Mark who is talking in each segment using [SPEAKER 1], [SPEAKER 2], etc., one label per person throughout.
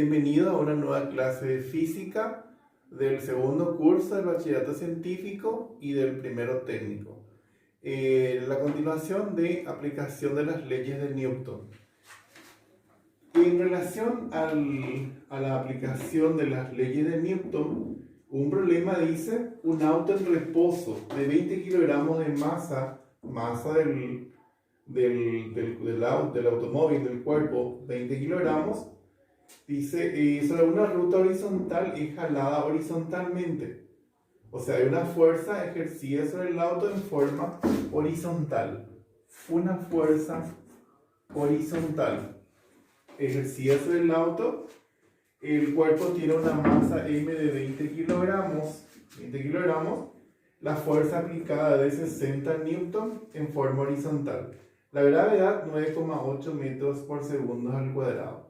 [SPEAKER 1] Bienvenido a una nueva clase de física del segundo curso del bachillerato científico y del primero técnico. La continuación de aplicación de las leyes de Newton. En relación a la aplicación de las leyes de Newton, un problema dice un auto en reposo de 20 kilogramos de masa del automóvil, del cuerpo, 20 kilogramos, dice, sobre una ruta horizontal es jalada horizontalmente. O sea, hay una fuerza ejercida sobre el auto en forma horizontal. Una fuerza horizontal ejercida sobre el auto. El cuerpo tiene una masa M de 20 kilogramos. La fuerza aplicada de 60 newton en forma horizontal. La gravedad 9,8 metros por segundo al cuadrado.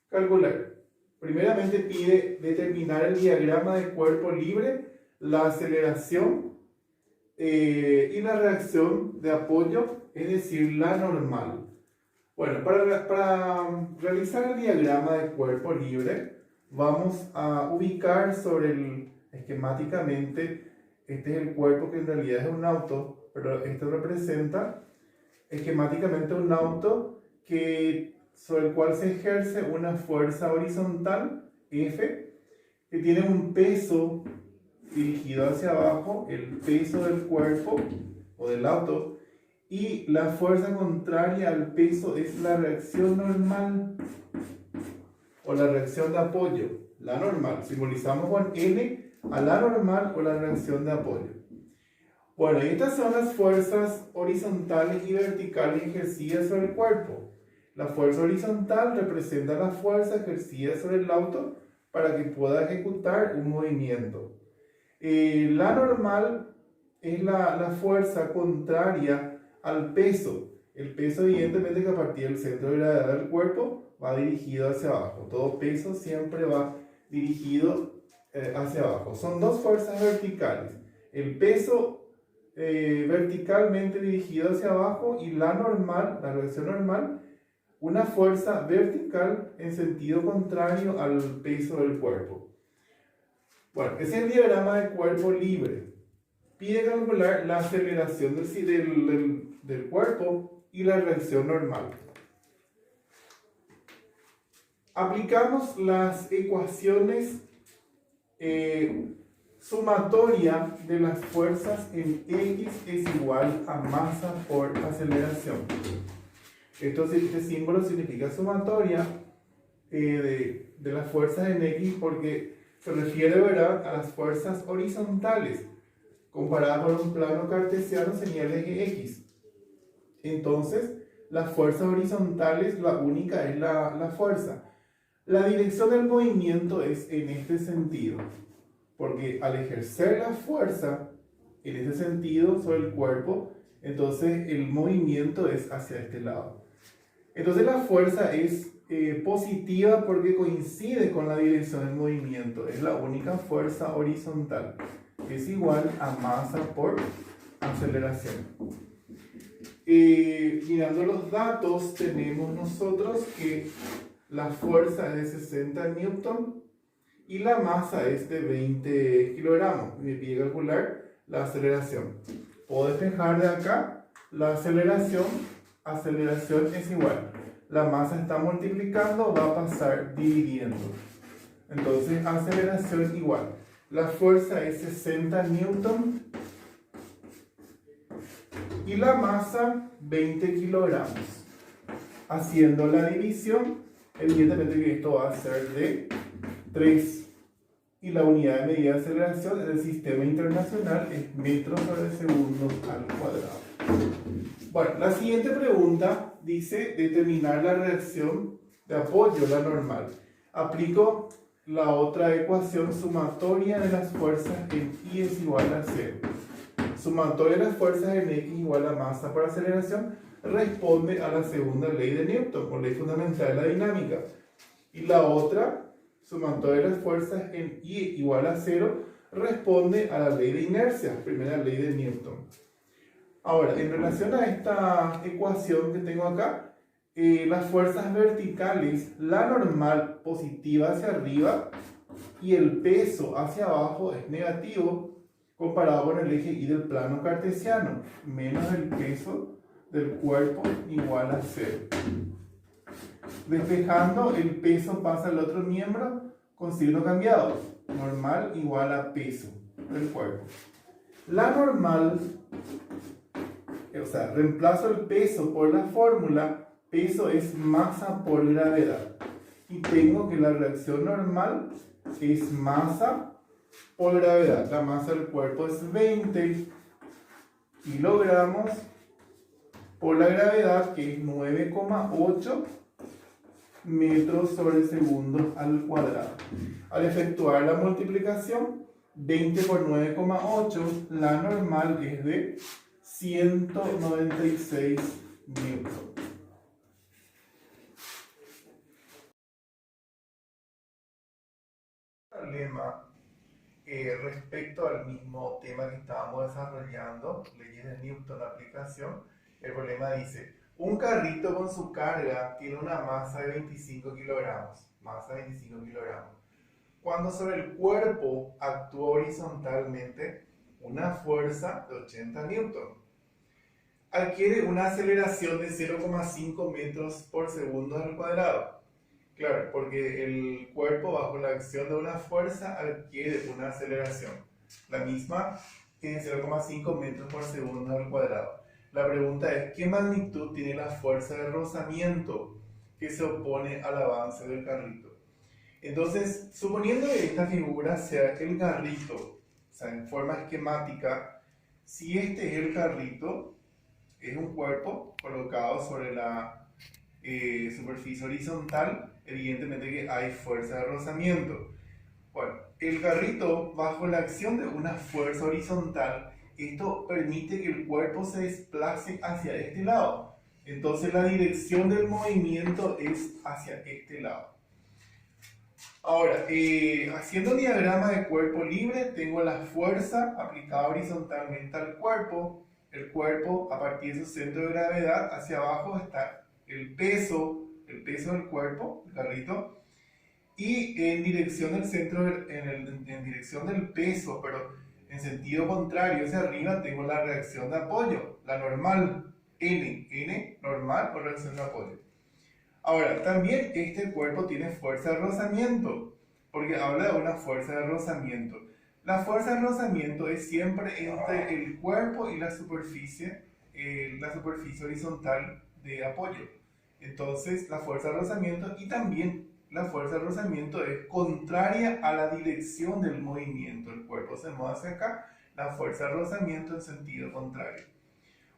[SPEAKER 1] Calcular. Primeramente pide determinar el diagrama de cuerpo libre, la aceleración y la reacción de apoyo, es decir, la normal. Bueno, para realizar el diagrama de cuerpo libre, vamos a ubicar esquemáticamente, este es el cuerpo que en realidad es un auto, pero esto representa esquemáticamente un auto sobre el cual se ejerce una fuerza horizontal, F, que tiene un peso dirigido hacia abajo, el peso del cuerpo o del auto, y la fuerza contraria al peso es la reacción normal o la reacción de apoyo, la normal. Simbolizamos con N a la normal o la reacción de apoyo. Bueno, y estas son las fuerzas horizontales y verticales ejercidas sobre el cuerpo. La fuerza horizontal representa la fuerza ejercida sobre el auto para que pueda ejecutar un movimiento. La normal es la fuerza contraria al peso. El peso, evidentemente, que a partir del centro de gravedad del cuerpo va dirigido hacia abajo. Todo peso siempre va dirigido hacia abajo. Son dos fuerzas verticales. El peso verticalmente dirigido hacia abajo y la normal, la reacción normal, una fuerza vertical en sentido contrario al peso del cuerpo. Bueno, ese es el diagrama de cuerpo libre. Pide calcular la aceleración del cuerpo y la reacción normal. Aplicamos las ecuaciones sumatoria de las fuerzas en X es igual a masa por aceleración. Este símbolo significa sumatoria de las fuerzas en X porque se refiere, ¿verdad?, a las fuerzas horizontales. Comparada con un plano cartesiano sería el eje X. Entonces, las fuerzas horizontales, la única es la fuerza. La dirección del movimiento es en este sentido. Porque al ejercer la fuerza en ese sentido sobre el cuerpo, entonces el movimiento es hacia este lado. Entonces la fuerza es positiva porque coincide con la dirección del movimiento. Es la única fuerza horizontal. Es igual a masa por aceleración. Mirando los datos, tenemos nosotros que la fuerza es de 60 newton y la masa es de 20 kilogramos. Me pide calcular la aceleración. Puedo despejar de acá la aceleración es igual. La masa está multiplicando, va a pasar dividiendo. Entonces, aceleración igual. La fuerza es 60 newton y la masa 20 kilogramos. Haciendo la división, evidentemente que esto va a ser de 3. Y la unidad de medida de aceleración del sistema internacional es metros sobre segundo al cuadrado. Bueno, la siguiente pregunta dice determinar la reacción de apoyo, la normal. Aplico la otra ecuación sumatoria de las fuerzas en I es igual a 0. Sumatoria de las fuerzas en X igual a masa por aceleración responde a la segunda ley de Newton, o ley fundamental de la dinámica. Y la otra, sumatoria de las fuerzas en I igual a 0, responde a la ley de inercia, primera ley de Newton. Ahora, en relación a esta ecuación que tengo acá, las fuerzas verticales, la normal positiva hacia arriba y el peso hacia abajo es negativo comparado con el eje Y del plano cartesiano, menos el peso del cuerpo igual a 0. Despejando, el peso pasa al otro miembro con signo cambiado, normal igual a peso del cuerpo. La normal, o sea, reemplazo el peso por la fórmula, peso es masa por gravedad. Y tengo que la reacción normal es masa por gravedad. La masa del cuerpo es 20 kilogramos por la gravedad, que es 9,8 metros sobre segundo al cuadrado. Al efectuar la multiplicación, 20 por 9,8, la normal es de 196 newtons. Problema respecto al mismo tema que estábamos desarrollando, leyes de Newton, aplicación. El problema dice: un carrito con su carga tiene una masa de 25 kilogramos. Cuando sobre el cuerpo actúa horizontalmente una fuerza de 80 newton. Adquiere una aceleración de 0,5 metros por segundo al cuadrado. Claro, porque el cuerpo bajo la acción de una fuerza adquiere una aceleración. La misma tiene 0,5 metros por segundo al cuadrado. La pregunta es: ¿qué magnitud tiene la fuerza de rozamiento que se opone al avance del carrito? Entonces, suponiendo que esta figura sea el carrito, o sea, en forma esquemática, si este es el carrito, es un cuerpo colocado sobre la superficie horizontal, evidentemente que hay fuerza de rozamiento. Bueno, el carrito, bajo la acción de una fuerza horizontal, esto permite que el cuerpo se desplace hacia este lado. Entonces la dirección del movimiento es hacia este lado. Ahora, haciendo un diagrama de cuerpo libre, tengo la fuerza aplicada horizontalmente al cuerpo. El cuerpo, a partir de su centro de gravedad, hacia abajo está el peso del cuerpo, el carrito, y en dirección del centro, en dirección del peso, pero en sentido contrario hacia arriba, tengo la reacción de apoyo, la normal, N normal o reacción de apoyo. Ahora, también este cuerpo tiene fuerza de rozamiento, porque habla de una fuerza de rozamiento. La fuerza de rozamiento es siempre entre el cuerpo y la superficie horizontal de apoyo. Entonces, la fuerza de rozamiento, y también la fuerza de rozamiento es contraria a la dirección del movimiento. El cuerpo se mueve hacia acá, la fuerza de rozamiento en sentido contrario.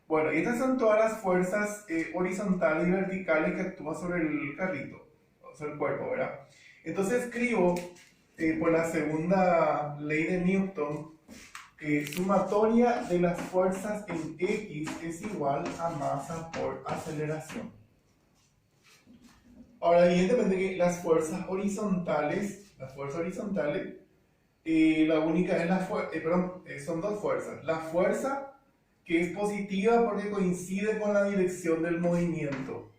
[SPEAKER 1] Bueno, y estas son todas las fuerzas horizontales y verticales que actúan sobre el carrito, sobre el cuerpo, ¿verdad? Entonces escribo por la segunda ley de Newton, sumatoria de las fuerzas en X es igual a masa por aceleración. Ahora, evidentemente que las fuerzas horizontales, la única es son dos fuerzas. La fuerza que es positiva porque coincide con la dirección del movimiento.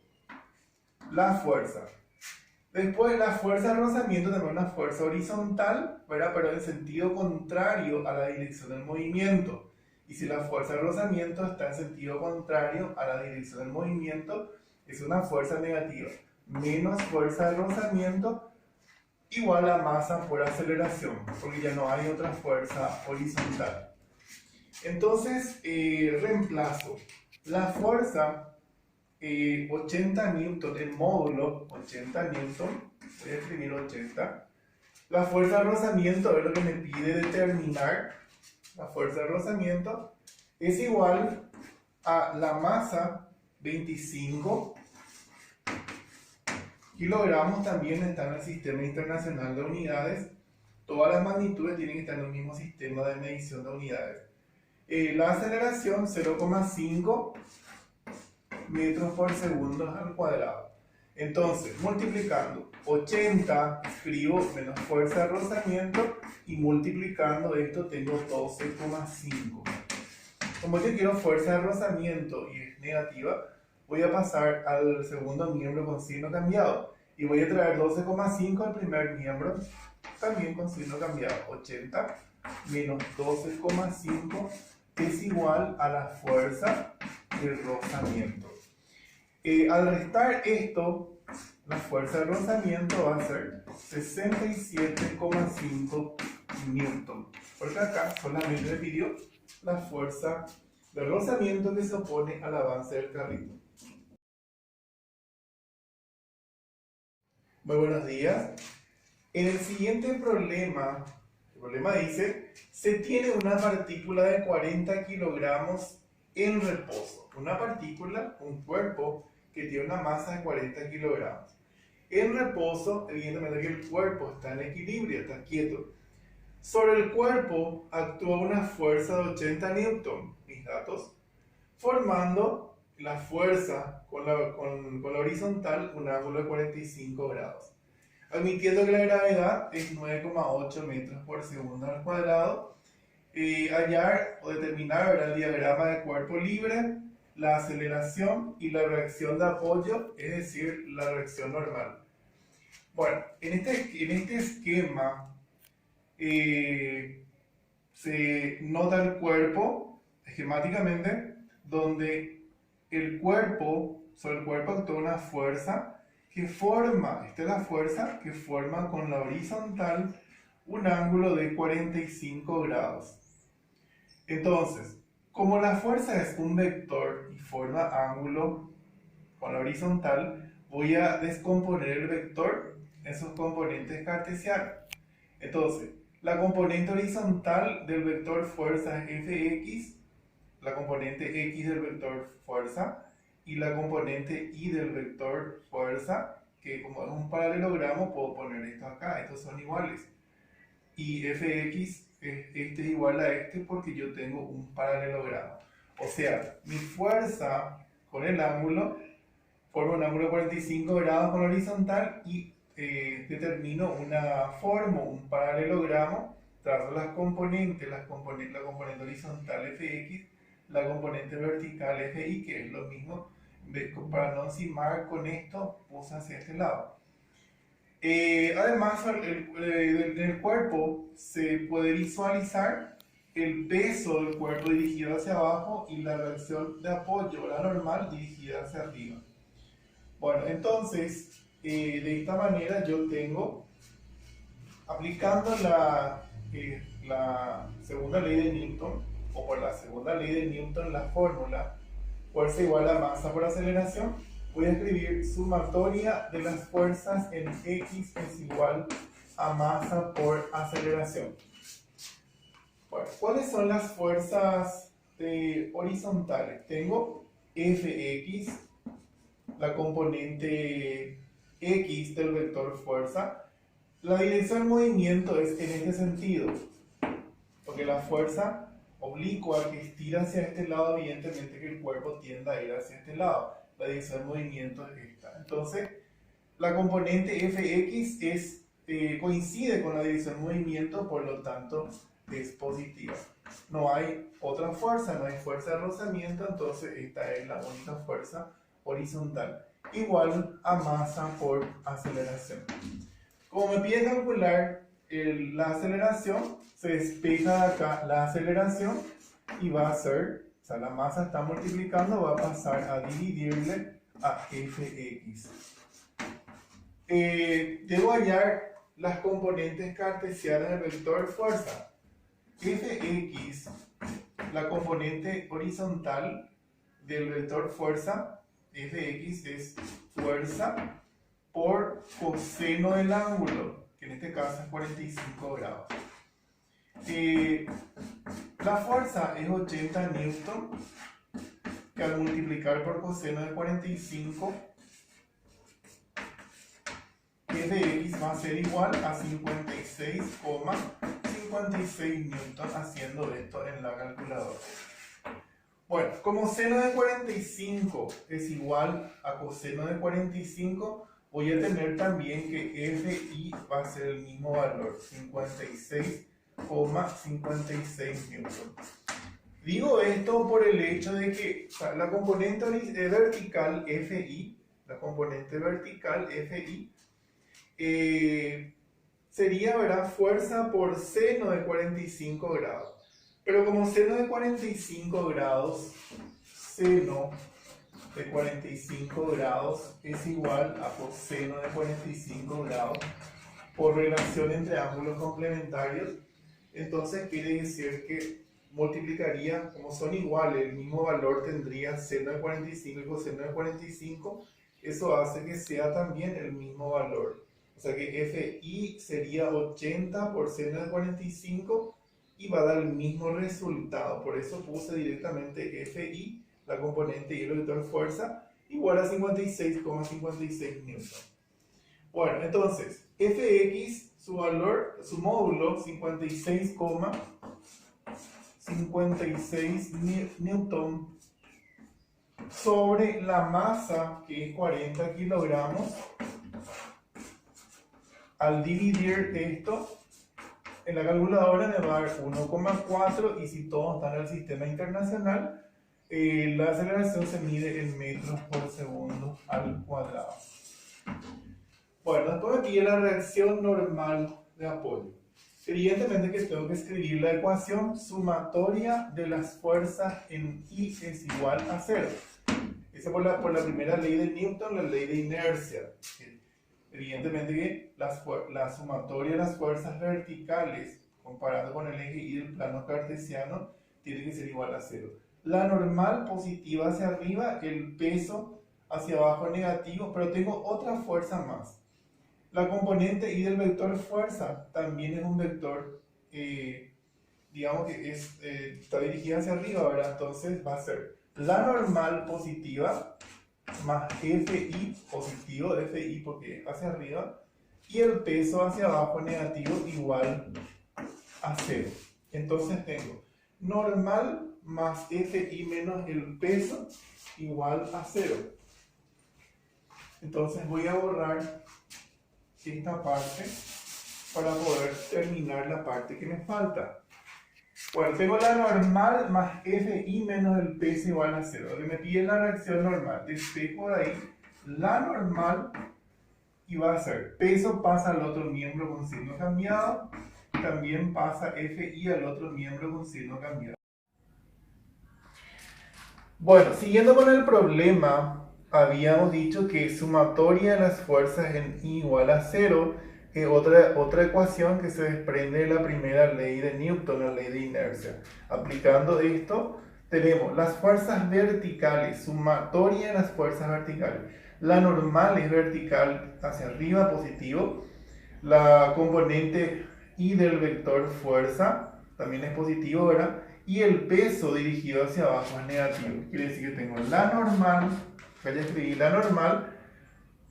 [SPEAKER 1] La fuerza. Después, la fuerza de rozamiento también es una fuerza horizontal, ¿verdad? Pero en sentido contrario a la dirección del movimiento. Y si la fuerza de rozamiento está en sentido contrario a la dirección del movimiento, es una fuerza negativa. Menos fuerza de rozamiento igual a masa por aceleración, porque ya no hay otra fuerza horizontal. Entonces, reemplazo la fuerza 80 newton, el módulo 80 newton, voy a escribir 80. La fuerza de rozamiento es lo que me pide determinar. La fuerza de rozamiento es igual a la masa 25 kilogramos, también está en el Sistema Internacional de Unidades. Todas las magnitudes tienen que estar en el mismo sistema de medición de unidades. La aceleración 0,5 metros por segundo al cuadrado. Entonces, multiplicando 80, escribo menos fuerza de rozamiento, y multiplicando esto tengo 12,5. Como yo quiero fuerza de rozamiento y es negativa, voy a pasar al segundo miembro con signo cambiado. Y voy a traer 12,5 al primer miembro, también con signo cambiado. 80 menos 12,5 es igual a la fuerza del rozamiento. Al restar esto, la fuerza del rozamiento va a ser 67,5 newton. Porque acá solamente me pidió la fuerza del rozamiento que se opone al avance del carrito. Muy buenos días. En el siguiente problema, el problema dice, se tiene una partícula de 40 kilogramos en reposo. Una partícula, un cuerpo que tiene una masa de 40 kilogramos. En reposo, evidentemente que el cuerpo está en equilibrio, está quieto. Sobre el cuerpo actúa una fuerza de 80 newton, mis datos, formando la fuerza con la horizontal un ángulo de 45 grados. Admitiendo que la gravedad es 9,8 metros por segundo al cuadrado, hallar o determinar el diagrama de cuerpo libre, la aceleración y la reacción de apoyo, es decir, la reacción normal. Bueno, en este esquema se nota el cuerpo esquemáticamente, donde sobre el cuerpo actúa una fuerza que forma, esta es la fuerza que forma con la horizontal un ángulo de 45 grados. Entonces, como la fuerza es un vector y forma ángulo con la horizontal, voy a descomponer el vector en sus componentes cartesianos. Entonces, la componente horizontal del vector fuerza es fx, la componente x del vector fuerza y la componente y del vector fuerza, que como es un paralelogramo puedo poner esto acá, estos son iguales. Y fx, este es igual a este porque yo tengo un paralelogramo. O sea, mi fuerza con el ángulo forma un ángulo de 45 grados con horizontal y determino formo un paralelogramo, trazo las componentes, la componente horizontal fx, la componente vertical fi, que es lo mismo, para no encimar con esto, puse hacia este lado. Además, en el cuerpo se puede visualizar el peso del cuerpo dirigido hacia abajo y la reacción de apoyo, la normal, dirigida hacia arriba. Bueno, entonces, de esta manera yo tengo, aplicando la segunda ley de Newton, o por la segunda ley de Newton, la fórmula fuerza igual a masa por aceleración, voy a escribir sumatoria de las fuerzas en x es igual a masa por aceleración. Bueno, ¿cuáles son las fuerzas horizontales? Tengo fx, la componente x del vector fuerza. La dirección del movimiento es en este sentido, porque la fuerza oblicua que estira hacia este lado, evidentemente que el cuerpo tiende a ir hacia este lado. La dirección del movimiento es esta. Entonces, la componente fx coincide con la dirección del movimiento, por lo tanto es positiva. No hay otra fuerza, no hay fuerza de rozamiento, entonces esta es la única fuerza horizontal, igual a masa por aceleración. Como me pide calcular la aceleración, se despeja de acá la aceleración y va a ser, o sea, la masa está multiplicando, va a pasar a dividirle a fx. Debo hallar las componentes cartesianas del vector fuerza. Fx, la componente horizontal del vector fuerza, fx es fuerza por coseno del ángulo, que en este caso es 45 grados. La fuerza es 80 newton, que al multiplicar por coseno de 45, fx va a ser igual a 56,56 newton, haciendo esto en la calculadora. Bueno, como seno de 45 es igual a coseno de 45, voy a tener también que fi va a ser el mismo valor, 56,56 newton. Digo esto por el hecho de que la componente vertical FI, sería, ¿verdad?, fuerza por seno de 45 grados. Pero como seno de 45 grados, seno de 45 grados es igual a coseno de 45 grados por relación entre ángulos complementarios, entonces quiere decir que multiplicaría, como son iguales, el mismo valor tendría seno de 45 y coseno de 45, eso hace que sea también el mismo valor. O sea que FI sería 80 por seno de 45 y va a dar el mismo resultado. Por eso puse directamente FI, la componente y el vector fuerza, igual a 56,56 newton. Bueno, entonces, Fx, su valor, su módulo, 56,56 newton sobre la masa, que es 40 kilogramos. Al dividir esto en la calculadora me va a dar 1,4, y si todos están en el sistema internacional, la aceleración se mide en metros por segundo al cuadrado. Bueno, después aquí la reacción normal de apoyo. Evidentemente que tengo que escribir la ecuación sumatoria de las fuerzas en I es igual a 0. Esa por la primera ley de Newton, la ley de inercia. Evidentemente que la sumatoria de las fuerzas verticales, comparando con el eje Y del plano cartesiano, tiene que ser igual a 0. La normal positiva hacia arriba, el peso hacia abajo negativo, pero tengo otra fuerza más. La componente Y del vector fuerza también es un vector, digamos que está dirigida hacia arriba, ¿verdad? Entonces va a ser la normal positiva más FI positivo, FI porque es hacia arriba, y el peso hacia abajo negativo igual a 0. Entonces tengo normal más FI menos el peso igual a 0. Entonces voy a borrar esta parte para poder terminar la parte que me falta. Bueno, tengo la normal más FI menos el peso igual a 0. Lo que me pide la reacción normal. Despejo de ahí la normal y va a ser peso pasa al otro miembro con signo cambiado. También pasa FI al otro miembro con signo cambiado. Bueno, siguiendo con el problema, habíamos dicho que sumatoria de las fuerzas en I igual a 0 es otra ecuación que se desprende de la primera ley de Newton, la ley de inercia. Aplicando esto, tenemos las fuerzas verticales, sumatoria de las fuerzas verticales. La normal es vertical hacia arriba, positivo. La componente I del vector fuerza también es positivo, ¿verdad? Y el peso dirigido hacia abajo es negativo. Quiere decir que tengo la normal, voy a escribir la normal,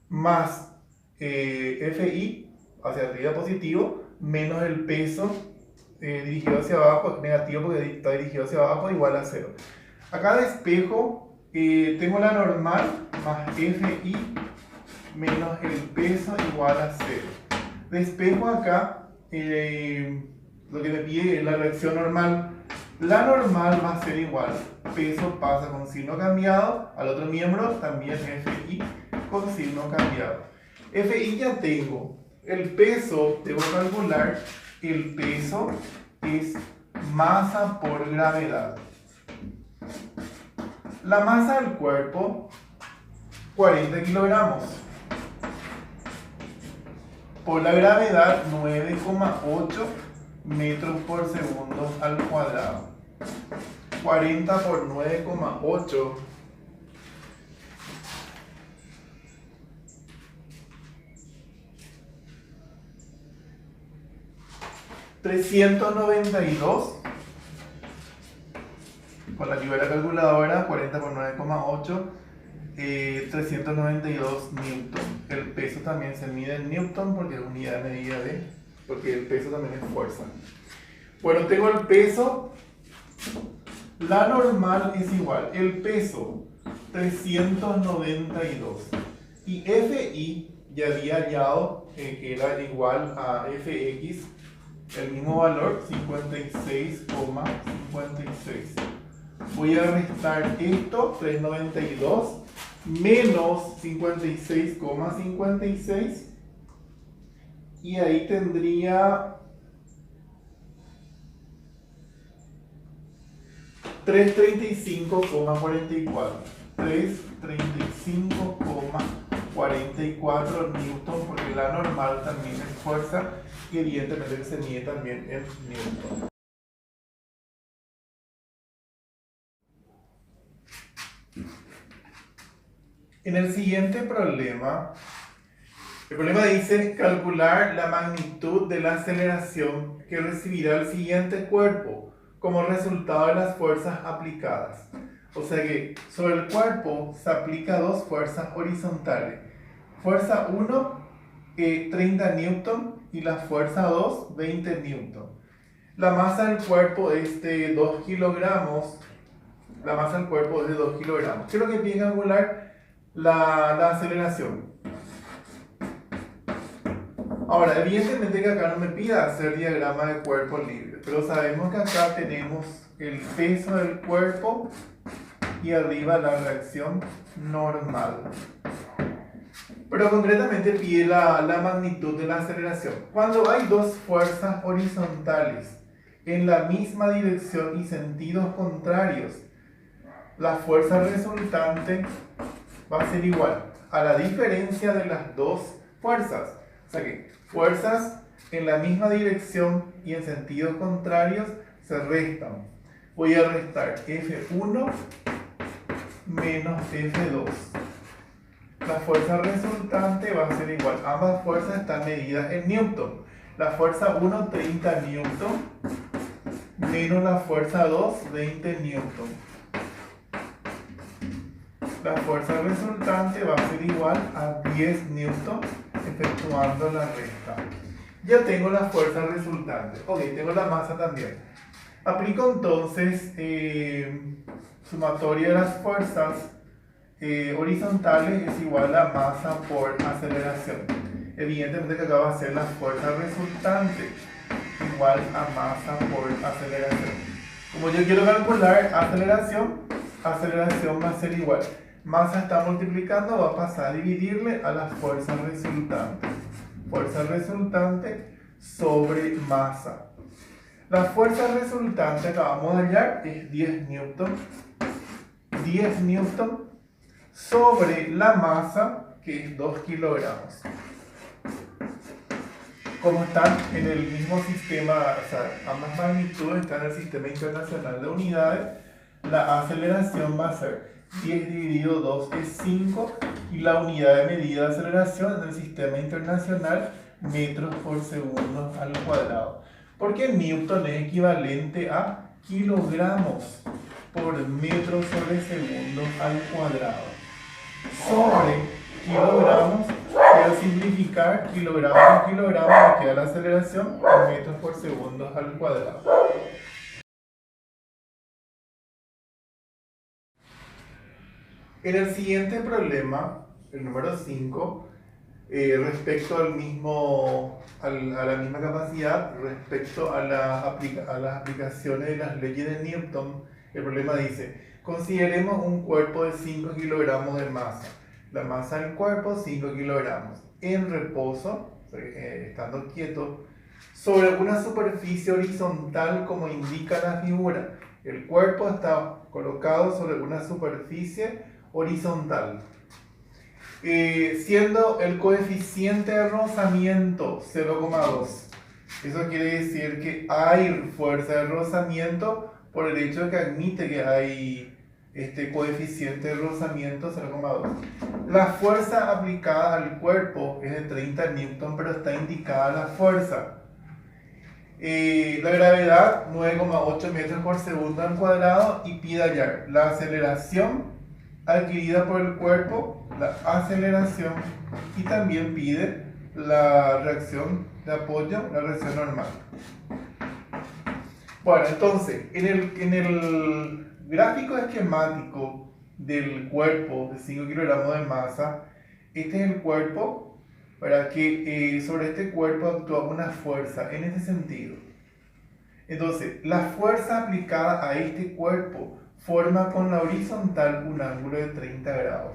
[SPEAKER 1] más FI hacia arriba positivo, menos el peso dirigido hacia abajo, negativo porque está dirigido hacia abajo, igual a 0. Acá despejo, tengo la normal más FI menos el peso igual a 0. Despejo acá, lo que me pide es la reacción normal. La normal va a ser igual, peso pasa con signo cambiado, al otro miembro también FI con signo cambiado. FI ya tengo, el peso debo calcular, el peso es masa por gravedad. La masa del cuerpo, 40 kilogramos. Por la gravedad, 9,8 metros por segundo al cuadrado. 40 por 9,8 392. Con la libera calculadora, 40 por 9,8 392 newton. El peso también se mide en newton porque es unidad de medida porque el peso también es fuerza. Bueno, tengo el peso. La normal es igual, el peso 392 y FI ya había hallado que era igual a Fx, el mismo valor, 56,56. Voy a restar esto, 392, menos 56,56. Y ahí tendría 335,44. 335,44 newton, porque la normal también es fuerza y evidentemente se mide también en newton. En el siguiente problema, el problema dice calcular la magnitud de la aceleración que recibirá el siguiente cuerpo como resultado de las fuerzas aplicadas. O sea que sobre el cuerpo se aplica dos fuerzas horizontales. Fuerza 1, 30 newton, y la fuerza 2, 20 newton. La masa del cuerpo es de 2 kilogramos. La masa del cuerpo es de 2 kilogramos. ¿Qué es lo que pide calcular? La aceleración. Ahora, evidentemente que acá no me pida hacer diagrama de cuerpo libre, pero sabemos que acá tenemos el peso del cuerpo y arriba la reacción normal. Pero concretamente pide la magnitud de la aceleración. Cuando hay dos fuerzas horizontales en la misma dirección y sentidos contrarios, la fuerza resultante va a ser igual a la diferencia de las dos fuerzas. O sea que fuerzas en la misma dirección y en sentidos contrarios se restan. Voy a restar F1 menos F2. La fuerza resultante va a ser igual. Ambas fuerzas están medidas en newton. La fuerza 1, 30 newton, menos la fuerza 2, 20 newton. La fuerza resultante va a ser igual a 10 newton, efectuando la resta. Ya tengo la fuerza resultante. Ok, tengo la masa también. Aplico entonces sumatoria de las fuerzas horizontales es igual a masa por aceleración. Evidentemente que acá va a ser la fuerza resultante igual a masa por aceleración. Como yo quiero calcular aceleración va a ser igual. Masa está multiplicando, va a pasar a dividirle a la fuerza resultante. Fuerza resultante sobre masa. La fuerza resultante que acabamos de hallar es 10 newton. 10 newton sobre la masa, que es 2 kilogramos. Como están en el mismo sistema, o sea, ambas magnitudes están en el Sistema Internacional de Unidades, la aceleración va a ser 10 dividido 2 es 5, y la unidad de medida de aceleración en el Sistema Internacional, metros por segundo al cuadrado. Porque newton es equivalente a kilogramos por metro sobre segundo al cuadrado. Sobre kilogramos, voy a simplificar kilogramos por kilogramo, me queda la aceleración en metros por segundo al cuadrado. En el siguiente problema, el número 5, respecto a la misma capacidad, respecto a las aplicaciones de las leyes de Newton, el problema dice, consideremos un cuerpo de 5 kilogramos de masa. La masa del cuerpo, 5 kilogramos. En reposo, estando quieto, sobre una superficie horizontal como indica la figura. El cuerpo está colocado sobre una superficie horizontal. Siendo el coeficiente de rozamiento 0,2. Eso quiere decir que hay fuerza de rozamiento por el hecho de que admite que hay este coeficiente de rozamiento 0,2. La fuerza aplicada al cuerpo es de 30 newton, pero está indicada la fuerza. La gravedad 9,8 metros por segundo al cuadrado, y pide hallar la aceleración adquirida por el cuerpo, la aceleración, y también pide la reacción de apoyo, la reacción normal. Bueno, entonces, en el gráfico esquemático del cuerpo de 5 kilogramos de masa, este es el cuerpo, para que sobre este cuerpo actúa una fuerza en este sentido. Entonces, la fuerza aplicada a este cuerpo forma con la horizontal un ángulo de 30 grados.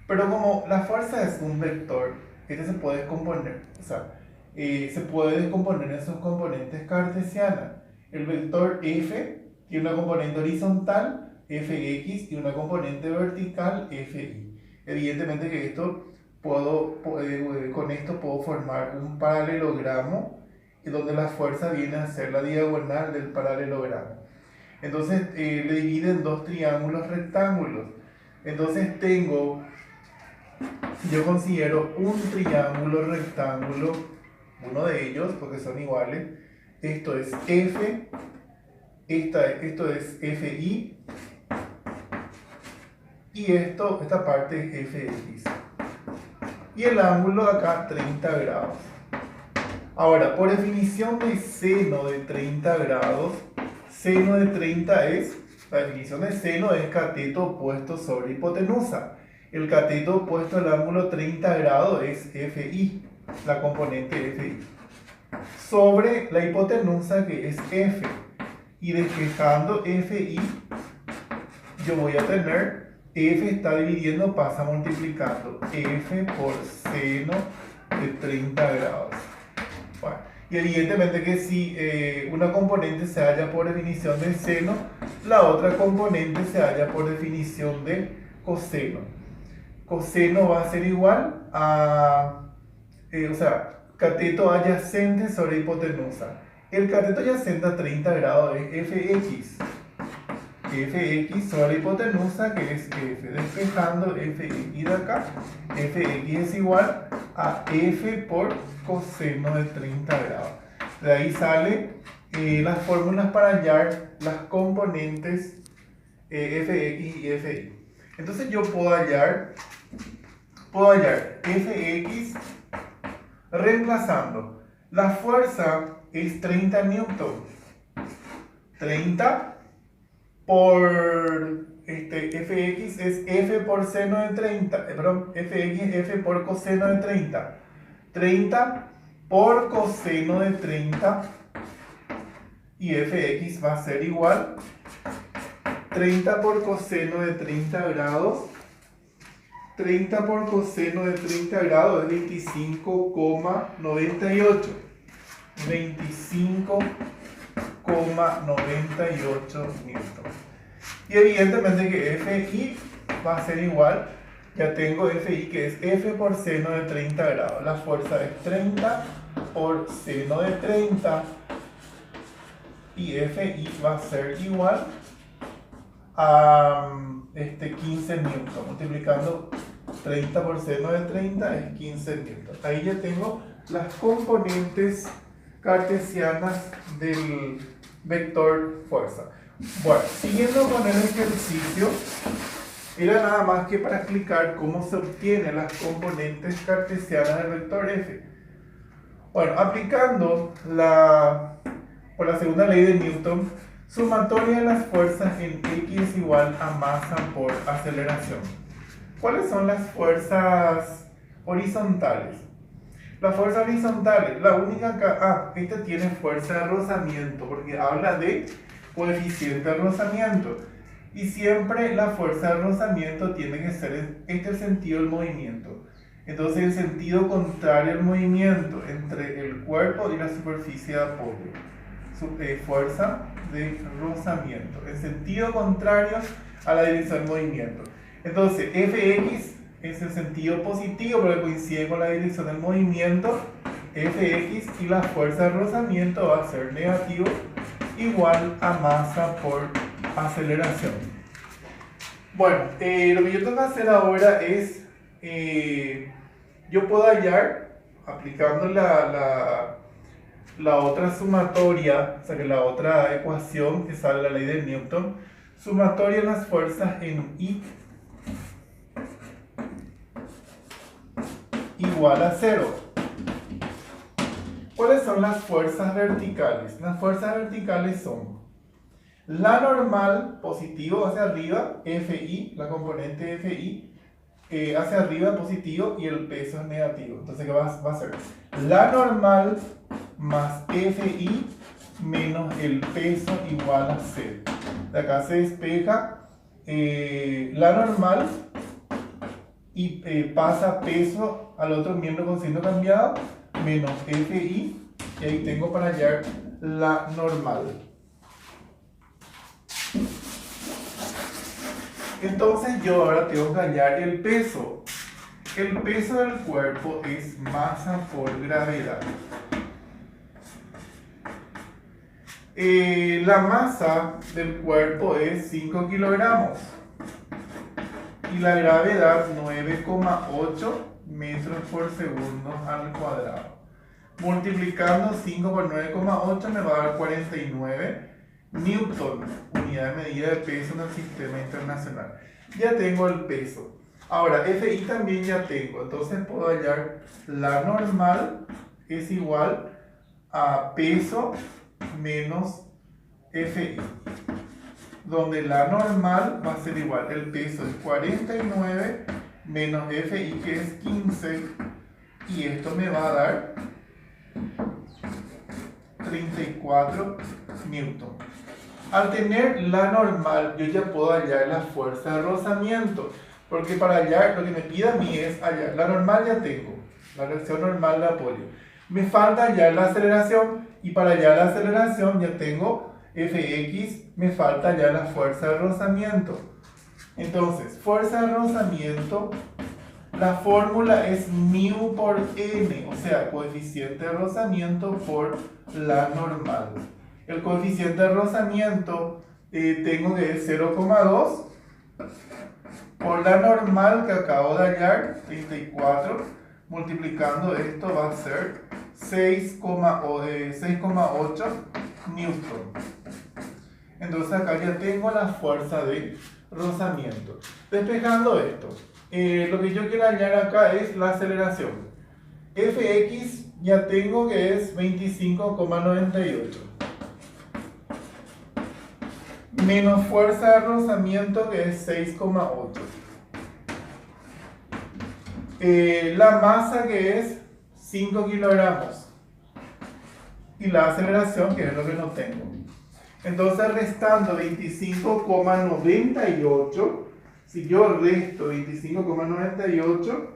[SPEAKER 1] Pero como la fuerza es un vector, este se puede descomponer, o sea, se puede descomponer en sus componentes cartesianas. El vector f tiene una componente horizontal, fx, y una componente vertical, fi. Evidentemente que esto con esto puedo formar un paralelogramo donde la fuerza viene a ser la diagonal del paralelogramo. Entonces le divide en dos triángulos rectángulos. Entonces tengo, si yo considero un triángulo rectángulo, uno de ellos, porque son iguales, esto es F, esto es FI, y esta parte es FX. Y el ángulo acá 30 grados. Ahora, por definición de seno de 30 grados, seno de 30 es, la definición de seno es cateto opuesto sobre hipotenusa. El cateto opuesto al ángulo 30 grados es FI, la componente FI, sobre la hipotenusa que es F. Y despejando FI, yo voy a tener, F está dividiendo, pasa multiplicando F por seno de 30 grados. Bueno, y evidentemente que si una componente se halla por definición de seno, la otra componente se halla por definición de coseno. Coseno va a ser igual a, cateto adyacente sobre hipotenusa. El cateto adyacente a 30 grados es fx. Fx sobre la hipotenusa, que es f. Despejando fx de acá, fx es igual a f por coseno de 30 grados. De ahí sale las fórmulas para hallar las componentes fx y fi. Entonces yo puedo hallar fx reemplazando. La fuerza es 30 newton. 30 por fx es f por seno de 30. Fx es f por coseno de 30. 30 por coseno de 30. Y fx va a ser igual 30 por coseno de 30 grados. 30 por coseno de 30 grados es 25,98. 25,98 newton. Y evidentemente que FI va a ser igual, ya tengo FI que es F por seno de 30 grados. La fuerza es 30 por seno de 30. Y FI va a ser igual a 15 newton. Multiplicando 30 por seno de 30 es 15 newton. Ahí ya tengo las componentes cartesianas del vector fuerza. Bueno, siguiendo con el ejercicio, era nada más que para explicar cómo se obtienen las componentes cartesianas del vector F. Bueno, aplicando por la segunda ley de Newton, sumatoria de las fuerzas en X es igual a masa por aceleración. ¿Cuáles son las fuerzas horizontales? Las fuerzas horizontales, la única acá, esta tiene fuerza de rozamiento, porque habla de coeficiente de rozamiento. Y siempre la fuerza de rozamiento tiene que ser el sentido del movimiento. Entonces, el sentido contrario al movimiento entre el cuerpo y la superficie de apoyo. Fuerza de rozamiento. En sentido contrario a la dirección del movimiento. Entonces, Fx es el sentido positivo porque coincide con la dirección del movimiento. Fx y la fuerza de rozamiento va a ser negativo, igual a masa por aceleración. Bueno, lo que yo tengo que hacer ahora es, yo puedo hallar, aplicando la otra sumatoria, o sea que la otra ecuación que sale de la ley de Newton, sumatoria de las fuerzas en I igual a 0. ¿Cuáles son las fuerzas verticales? Las fuerzas verticales son la normal, positivo hacia arriba, Fi, la componente Fi, hacia arriba positivo y el peso es negativo. Entonces, ¿qué va a ser? La normal más Fi menos el peso igual a 0. De acá se despeja la normal y pasa peso al otro miembro con signo cambiado menos FI, y ahí tengo para hallar la normal. Entonces yo ahora tengo que hallar el peso. El peso del cuerpo es masa por gravedad. La masa del cuerpo es 5 kilogramos y la gravedad 9,8 metros por segundo al cuadrado. Multiplicando 5 por 9,8 me va a dar 49 newton, unidad de medida de peso en el sistema internacional. Ya tengo el peso. Ahora, FI también ya tengo, entonces puedo hallar la normal es igual a peso menos FI, donde la normal va a ser igual, el peso es 49 menos FI que es 15, y esto me va a dar 34 newton. Al tener la normal, yo ya puedo hallar la fuerza de rozamiento, porque para hallar, lo que me pide a mí es hallar la normal, ya tengo la reacción normal de apoyo. Me falta hallar la aceleración, y para hallar la aceleración ya tengo Fx, me falta hallar la fuerza de rozamiento. Entonces, fuerza de rozamiento, la fórmula es μ por n, o sea, coeficiente de rozamiento por la normal. El coeficiente de rozamiento tengo que es 0,2 por la normal que acabo de hallar, 34, multiplicando esto va a ser 6,8 newton. Entonces acá ya tengo la fuerza de rozamiento. Despejando esto, lo que yo quiero hallar acá es la aceleración. Fx ya tengo que es 25,98. Menos fuerza de rozamiento que es 6,8. La masa que es 5 kilogramos. Y la aceleración que es lo que no tengo. Entonces restando 25,98, si yo resto 25,98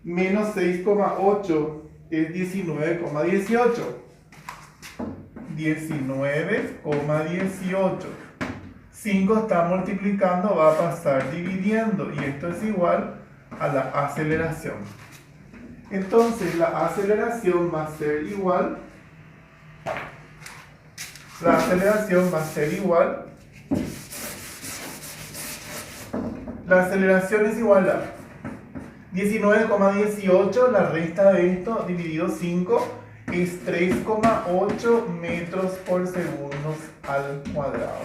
[SPEAKER 1] menos 6,8 es 19,18. 19,18. 5 está multiplicando, va a pasar dividiendo, y esto es igual a la aceleración. Entonces la aceleración va a ser igual, la aceleración es igual a 19,18, la resta de esto dividido 5 es 3,8 metros por segundo al cuadrado.